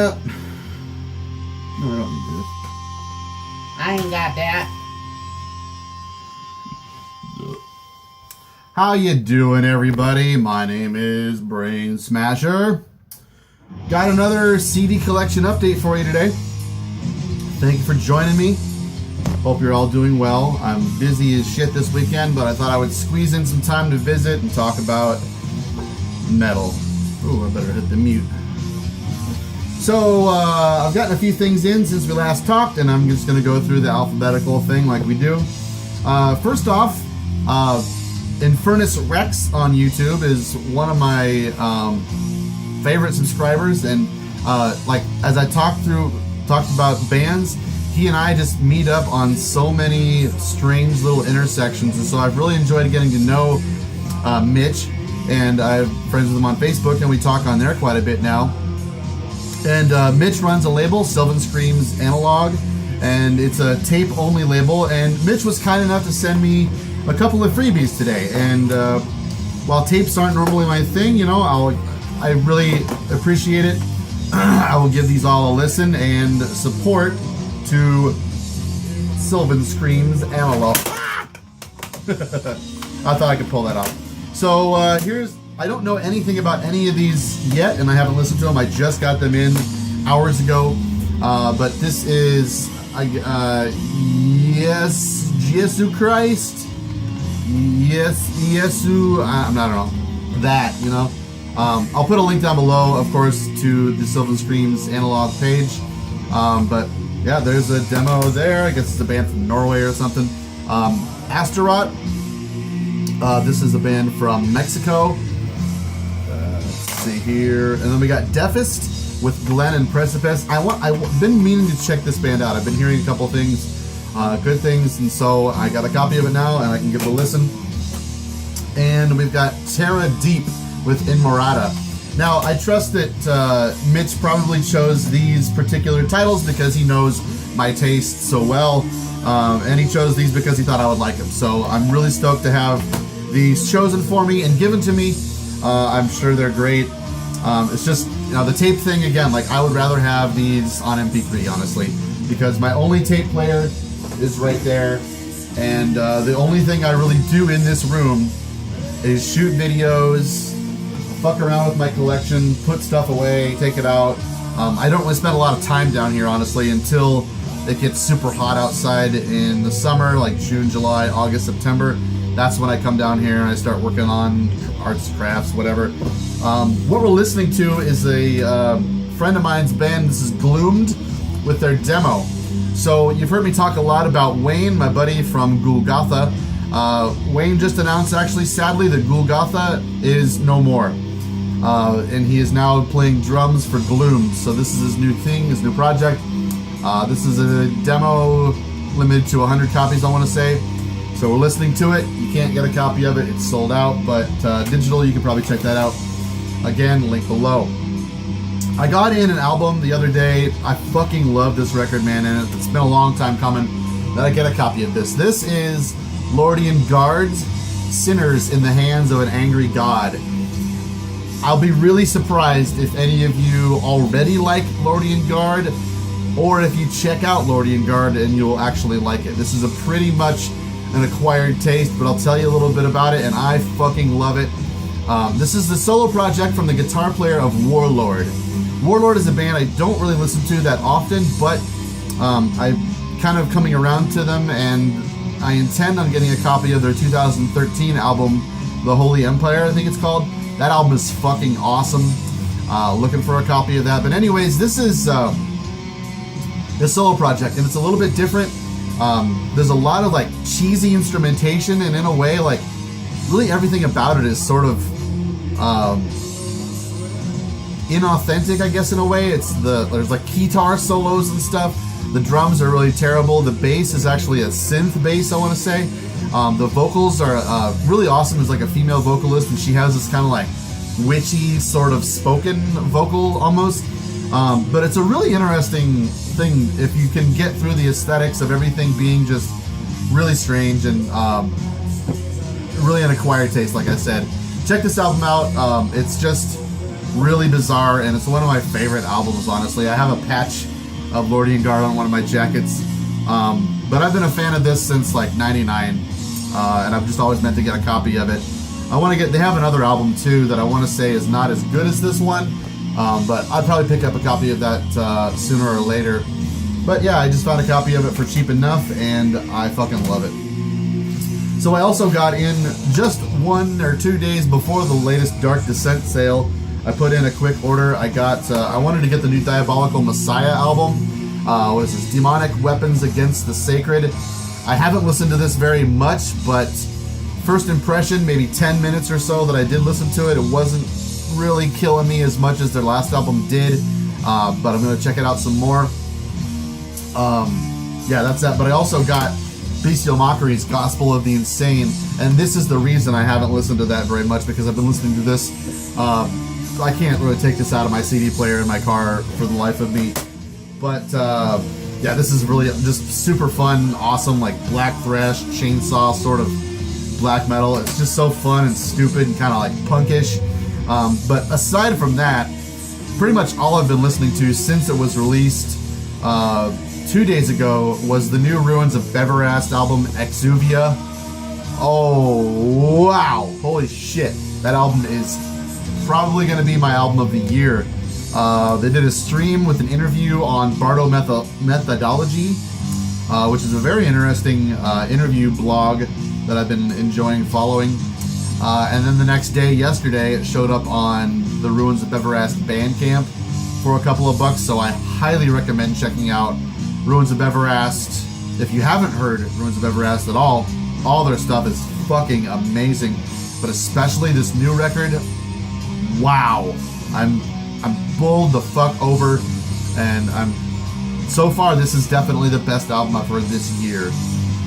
Yeah. No, I don't need this. I ain't got that. How you doing, everybody? My name is Brain Smasher. Got another CD collection update for you today. Thank you for joining me. Hope you're all doing well. I'm busy as shit this weekend, but I thought I would squeeze in some time to visit and talk about metal. Ooh, I better hit the mute. So, I've gotten a few things in since we last talked, and I'm just going to go through the alphabetical thing like we do. First off, Infernus Rex on YouTube is one of my favorite subscribers, and like as I talked about bands, he and I just meet up on so many strange little intersections, and so I've really enjoyed getting to know Mitch, and I'm friends with him on Facebook, and we talk on there quite a bit now. And Mitch runs a label, Sylvan Screams Analog, and it's a tape-only label, and Mitch was kind enough to send me a couple of freebies today, and while tapes aren't normally my thing, you know, I really appreciate it. I will give these all a listen and support to Sylvan Screams Analog. I thought I could pull that off. So I don't know anything about any of these yet, and I haven't listened to them. I just got them in hours ago, but this is yes, Jesus Christ. Yes, Yesu, I don't know, that, you know. I'll put a link down below, of course, to the Sylvan Screams Analog page. But yeah, there's a demo there. I guess it's a band from Norway or something. Astaroth. This is a band from Mexico. Let's see here. And then we got Deafest with Glenn and Precipice. I've been meaning to check this band out. I've been hearing a couple things. Good things, and so I got a copy of it now, and I can give it a listen. And we've got Terra Deep with Inmorata. Now, I trust that Mitch probably chose these particular titles because he knows my taste so well, and he chose these because he thought I would like them. So I'm really stoked to have these chosen for me and given to me. I'm sure they're great. It's just, you know, the tape thing, again, like I would rather have these on MP3, honestly, because my only tape player is right there, and the only thing I really do in this room is shoot videos, fuck around with my collection, put stuff away, take it out. I don't really spend a lot of time down here, honestly, until it gets super hot outside in the summer, like June, July, August, September. That's when I come down here and I start working on arts, crafts, whatever. What we're listening to is a friend of mine's band. This is Gloomed with their demo. So you've heard me talk a lot about Wayne, my buddy from Golgotha. Wayne just announced, actually, sadly, that Golgotha is no more. And he is now playing drums for Gloomed. So this is his new thing, his new project. This is a demo limited to 100 copies, I want to say. So we're listening to it. You can't get a copy of it. It's sold out. But digital, you can probably check that out. Again, link below. I got in an album the other day. I fucking love this record, man, and it's been a long time coming that I get a copy of this. This is Lordian Guard's Sinners in the Hands of an Angry God. I'll be really surprised if any of you already like Lordian Guard, or if you check out Lordian Guard and you'll actually like it. This is a pretty much an acquired taste, but I'll tell you a little bit about it, and I fucking love it. This is the solo project from the guitar player of Warlord. Warlord is a band I don't really listen to that often, but I'm kind of coming around to them, and I intend on getting a copy of their 2013 album, The Holy Empire, I think it's called. That album is fucking awesome. Looking for a copy of that. But anyways, this is a solo project, and it's a little bit different. There's a lot of like cheesy instrumentation, and in a way, like really everything about it is sort of inauthentic, I guess, in a way. There's like guitar solos and stuff. The drums are really terrible. The bass is actually a synth bass, I want to say. The vocals are really awesome. There's like a female vocalist, and she has this kind of like witchy sort of spoken vocal almost. But it's a really interesting thing if you can get through the aesthetics of everything being just really strange and really an acquired taste, like I said. Check this album out. It's just really bizarre, and it's one of my favorite albums, honestly. I have a patch of Lordy and Guard on one of my jackets, but I've been a fan of this since like 99, and I've just always meant to get a copy of it. They have another album too that I want to say is not as good as this one, but I'd probably pick up a copy of that sooner or later. But yeah, I just found a copy of it for cheap enough, and I fucking love it. So I also got in just 1 or 2 days before the latest Dark Descent sale. I put in a quick order. I wanted to get the new Diabolical Messiah album. What is this? Demonic Weapons Against the Sacred. I haven't listened to this very much, but first impression, maybe 10 minutes or so that I did listen to it, it wasn't really killing me as much as their last album did, but I'm going to check it out some more. Yeah, that's that. But I also got Bestial Mockery's Gospel of the Insane, and this is the reason I haven't listened to that very much, because I've been listening to this. I can't really take this out of my CD player in my car for the life of me. But yeah, this is really just super fun, awesome, like black thrash, chainsaw sort of black metal. It's just so fun and stupid and kind of like punkish. But aside from that, pretty much all I've been listening to since it was released 2 days ago was the new Ruins of Beverast album, Exuvia. Oh, wow. Holy shit. That album is probably going to be my album of the year. They did a stream with an interview on Bardo Methodology, which is a very interesting interview blog that I've been enjoying following. And then the next day, yesterday, it showed up on the Ruins of Beverast Bandcamp for a couple of bucks, so I highly recommend checking out Ruins of Beverast. If you haven't heard Ruins of Beverast at all their stuff is fucking amazing, but especially this new record, wow. I'm bowled the fuck over, and so far this is definitely the best album I've heard this year.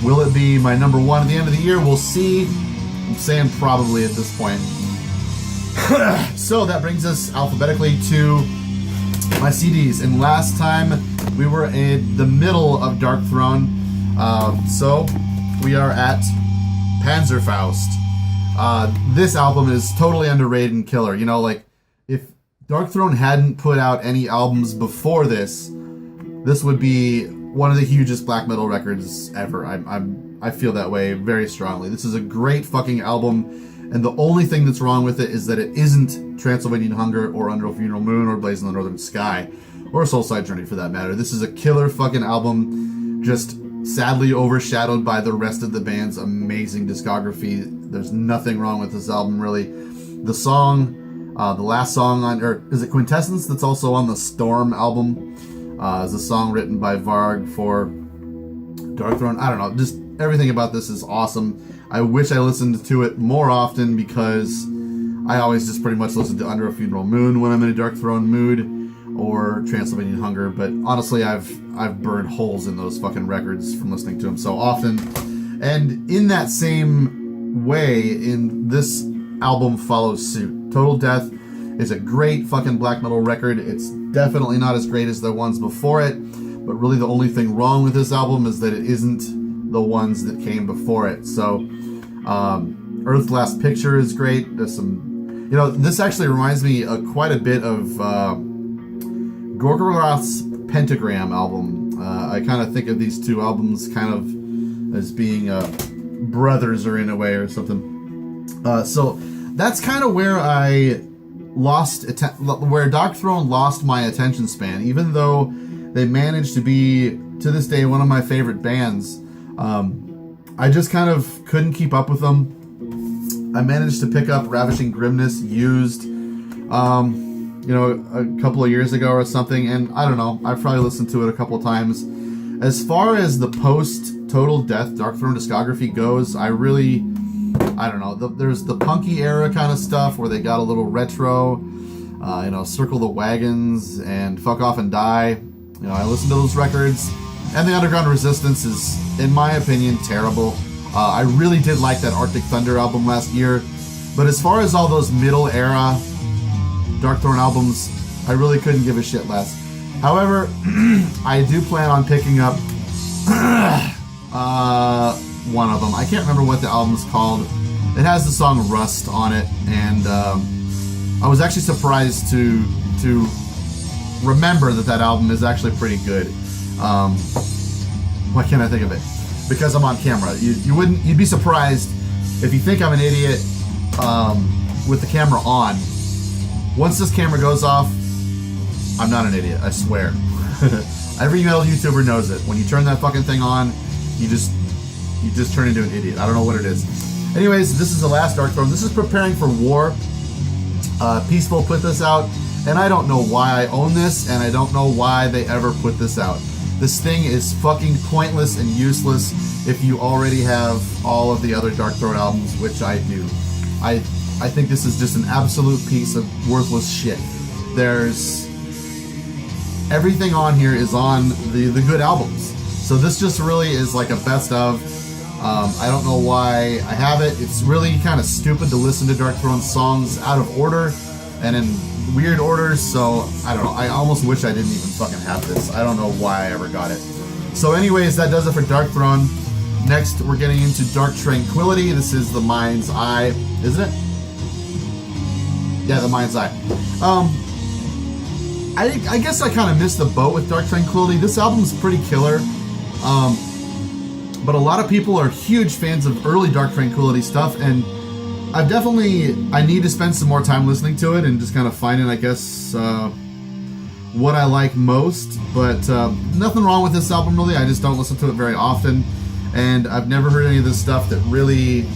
Will it be my number one at the end of the year? We'll see. I'm saying probably at this point. So that brings us alphabetically to my CDs, and last time we were in the middle of Darkthrone, so we are at Panzerfaust. This album is totally underrated and killer. You know, like, if Darkthrone hadn't put out any albums before this would be one of the hugest black metal records ever. I feel that way very strongly. This is a great fucking album, and the only thing that's wrong with it is that it isn't Transylvanian Hunger or Under a Funeral Moon or Blaze in the Northern Sky or Soulside Journey for that matter. This is a killer fucking album, just sadly overshadowed by the rest of the band's amazing discography. There's nothing wrong with this album, really. The song, the last song on, or is it Quintessence, that's also on the Storm album, is a song written by Varg for Darkthrone. I don't know, just everything about this is awesome. I wish I listened to it more often, because I always just pretty much listen to Under a Funeral Moon when I'm in a Darkthrone mood, or Transylvanian Hunger, but honestly I've burned holes in those fucking records from listening to them so often. And in that same way, in this album follows suit. Total Death is a great fucking black metal record. It's definitely not as great as the ones before it, but really the only thing wrong with this album is that it isn't the ones that came before it. So Earth's Last Picture is great. There's some, you know, this actually reminds me quite a bit of Gorgoroth's Pentagram album. I kind of think of these two albums kind of as being brothers, or in a way, or something. So that's kind of where I lost where Darkthrone lost my attention span, even though they managed to be, to this day, one of my favorite bands. I just kind of couldn't keep up with them. I managed to pick up Ravishing Grimness used, you know, a couple of years ago or something, and I don't know, I've probably listened to it a couple of times. As far as the post-Total Death Darkthrone discography goes, I don't know, there's the punky era kind of stuff where they got a little retro, you know, Circle the Wagons and Fuck Off and Die. You know, I listened to those records, and the Underground Resistance is, in my opinion, terrible. I really did like that Arctic Thunder album last year, but as far as all those middle era Darkthrone albums, I really couldn't give a shit less. However, I do plan on picking up one of them. I can't remember what the album's called. It has the song Rust on it, and I was actually surprised to remember that album is actually pretty good. Why can't I think of it? Because I'm on camera. You'd be surprised if you think I'm an idiot with the camera on. Once this camera goes off, I'm not an idiot, I swear. Every metal YouTuber knows it. When you turn that fucking thing on, you just turn into an idiot. I don't know what it is. Anyways, this is the last Darkthrone. This is Preparing for War. Peaceful put this out, and I don't know why I own this, and I don't know why they ever put this out. This thing is fucking pointless and useless if you already have all of the other Darkthrone albums, which I do. I think this is just an absolute piece of worthless shit. There's... everything on here is on the good albums. So this just really is like a best of. I don't know why I have it. It's really kind of stupid to listen to Darkthrone songs out of order and in weird orders, so I don't know. I almost wish I didn't even fucking have this. I don't know why I ever got it. So anyways, that does it for Darkthrone. Next, we're getting into Dark Tranquillity. This is The Mind's Eye, isn't it? Yeah, The Mind's Eye. I guess I kind of missed the boat with Dark Tranquillity. This album's pretty killer. But a lot of people are huge fans of early Dark Tranquillity stuff, and I need to spend some more time listening to it and just kind of finding, I guess, what I like most. But nothing wrong with this album, really. I just don't listen to it very often, and I've never heard any of this stuff that really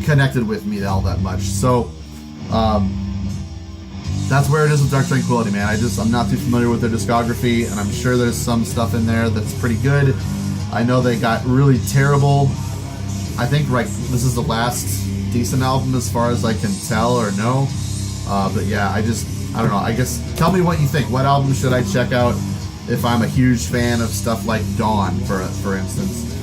connected with me all that much. So, that's where it is with Dark Tranquillity, man. I'm not too familiar with their discography, and I'm sure there's some stuff in there that's pretty good. I know they got really terrible. I think this is the last decent album as far as I can tell or know. But yeah, I don't know. I guess tell me what you think. What album should I check out if I'm a huge fan of stuff like Dawn, for instance?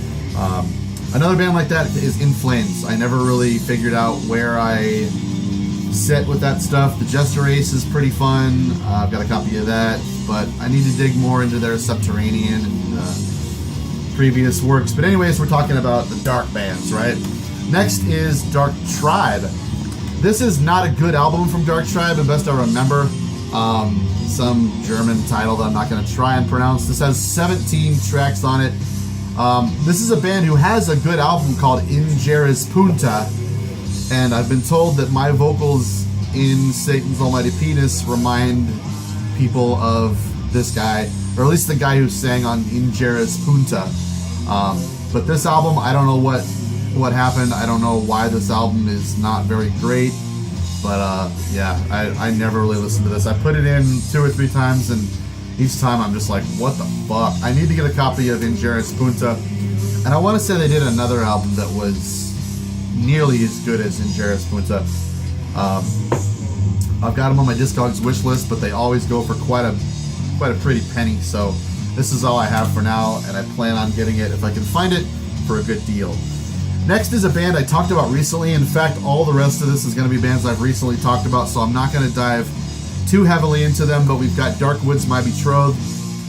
Another band like that is In Flames. I never really figured out where I sit with that stuff. The Jester Ace is pretty fun. I've got a copy of that, but I need to dig more into their Subterranean and previous works. But anyways, we're talking about the dark bands, right? Next is Dark Tribe. This is not a good album from Dark Tribe, at best I remember. Some German title that I'm not going to try and pronounce. This has 17 tracks on it. This is a band who has a good album called Ingeris Punta, and I've been told that my vocals in Satan's Almighty Penis remind people of this guy, or at least the guy who sang on Ingeris Punta. But this album, I don't know what happened. I don't know why this album is not very great. But yeah, I never really listened to this. I put it in 2 or 3 times, and each time I'm just like, what the fuck? I need to get a copy of Ingeris Punta. And I want to say they did another album that was nearly as good as Ingeris Punta. I've got them on my Discogs wish list, but they always go for quite a pretty penny. So this is all I have for now, and I plan on getting it if I can find it for a good deal. Next is a band I talked about recently. In fact, all the rest of this is going to be bands I've recently talked about, so I'm not going to dive too heavily into them, but we've got Dark Woods, My Betrothed.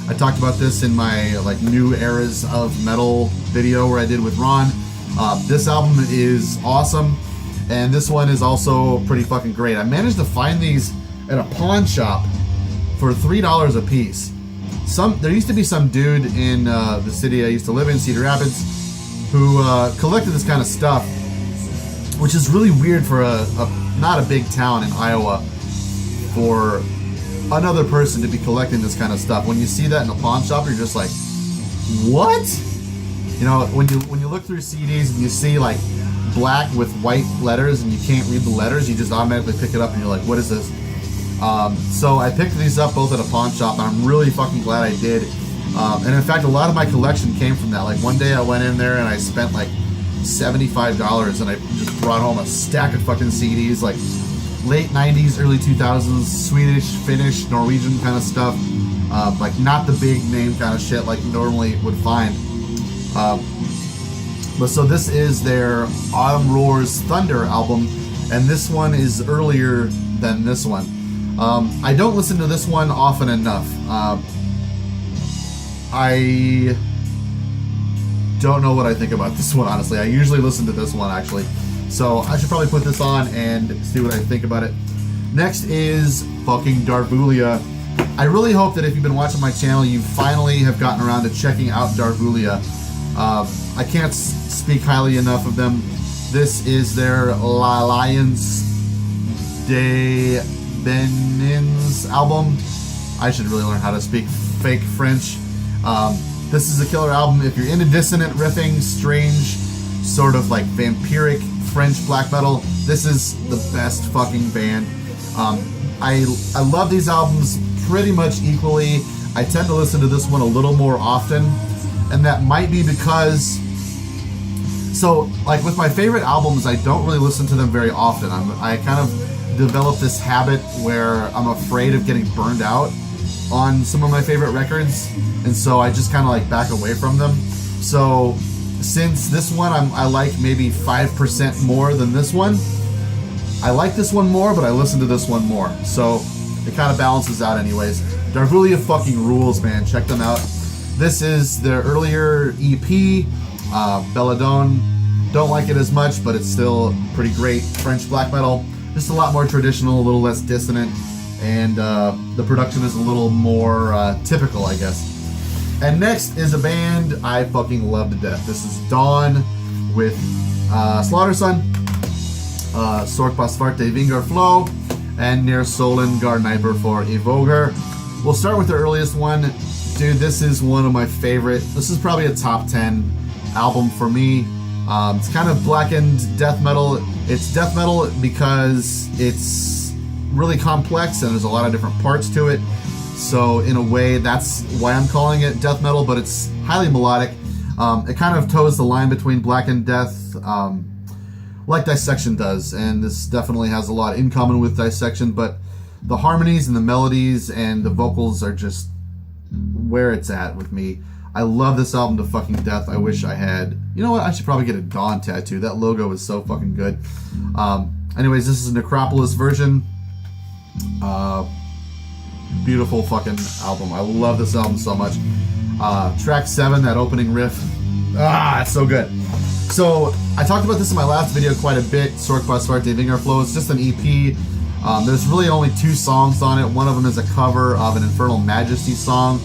I talked about this in my new eras of metal video where I did with Ron. This album is awesome, and this one is also pretty fucking great. I managed to find these at a pawn shop for $3 a piece. There used to be some dude in the city I used to live in, Cedar Rapids, who collected this kind of stuff, which is really weird for not a big town in Iowa for another person to be collecting this kind of stuff. When you see that in a pawn shop, you're just like, what? You know, when you look through CDs and you see like black with white letters and you can't read the letters, you just automatically pick it up and you're like, what is this? So I picked these up both at a pawn shop, and I'm really fucking glad I did. And in fact, a lot of my collection came from that. Like one day I went in there and I spent like $75, and I just brought home a stack of fucking CDs, like late 90s, early 2000s, Swedish, Finnish, Norwegian kind of stuff. Like not the big name kind of shit like you normally would find. But so this is their Autumn Roars Thunder album, and this one is earlier than this one. I don't listen to this one often enough. I don't know what I think about this one, honestly. I usually listen to this one, actually. So I should probably put this on and see what I think about it. Next is fucking Darvulia. I really hope that if you've been watching my channel, you finally have gotten around to checking out Darvulia. I can't speak highly enough of them. This is their L'Alliance des Benins album. I should really learn how to speak fake French. This is a killer album. If you're into dissonant riffing, strange, sort of like vampiric French black metal, this is the best fucking band. I love these albums pretty much equally. I tend to listen to this one a little more often, and that might be because, so like with my favorite albums, I don't really listen to them very often. I kind of developed this habit where I'm afraid of getting burned out on some of my favorite records, and so I just kind of like back away from them. So since this one I like maybe 5% more than this one, I like this one more, but I listen to this one more, so it kind of balances out anyways. Darvulia fucking rules, man. Check them out. This is their earlier EP, Belladone. Don't like it as much, but it's still pretty great French black metal. Just a lot more traditional, a little less dissonant, and the production is a little more typical, I guess. And next is a band I fucking love to death. This is Dawn with Slaughter Sun, Sorg Pasvarte Vingar Flow, and Near Solen Garniper for Evoger. We'll start with the earliest one. Dude, this is one of my favorite. This is probably a top 10 album for me. It's kind of blackened death metal. It's death metal because it's really complex and there's a lot of different parts to it. So in a way, that's why I'm calling it death metal, but it's highly melodic. It kind of toes the line between blackened death, like Dissection does, and this definitely has a lot in common with Dissection, but the harmonies and the melodies and the vocals are just where it's at with me. I love this album to fucking death. I wish I had, you know what, I should probably get a Dawn tattoo. That logo is so fucking good. Anyways, this is a Necropolis version. Beautiful fucking album. I love this album so much. Track 7, that opening riff, it's so good. So I talked about this in my last video quite a bit. Sorg Pasvarte Vingar Flow. It's just an EP. There's really only 2 songs on it. One of them is a cover of an Infernal Majesty song,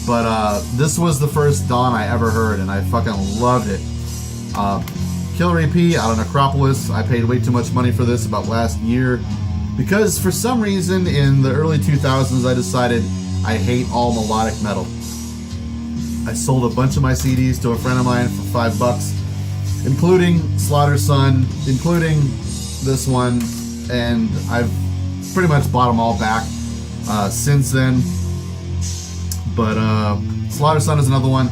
but this was the first Dawn I ever heard, and I fucking loved it. Killer EP out of Necropolis. I paid way too much money for this about last year because for some reason in the early 2000s I decided I hate all melodic metal. I sold a bunch of my CDs to a friend of mine for $5, including Slaughter Sun, including this one, and I've pretty much bought them all back since then. But Slaughter Sun is another one.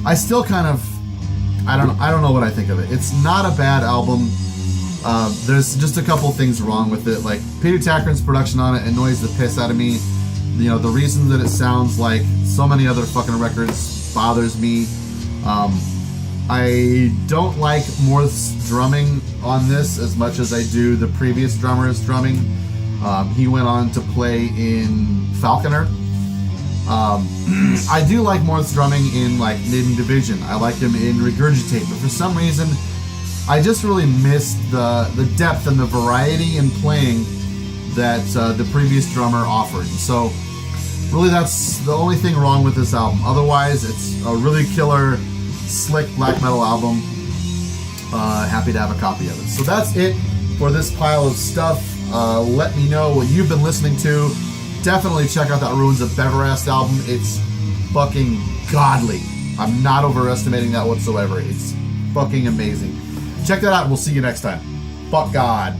I still kind of, I don't know what I think of it. It's not a bad album. There's just a couple things wrong with it. Like Peter Takren's production on it annoys the piss out of me. You know, the reason that it sounds like so many other fucking records bothers me. I don't like Morth's drumming on this as much as I do the previous drummer's drumming. He went on to play in Falconer. I do like Morth's drumming in like Maiden Division. I like him in Regurgitate, but for some reason I just really missed the depth and the variety in playing that the previous drummer offered. So really that's the only thing wrong with this album. Otherwise it's a really killer, slick black metal album. Happy to have a copy of it. So that's it for this pile of stuff. Let me know what you've been listening to. Definitely check out that Ruins of Beverast album. It's fucking godly. I'm not overestimating that whatsoever. It's fucking amazing. Check that out and we'll see you next time. Fuck God.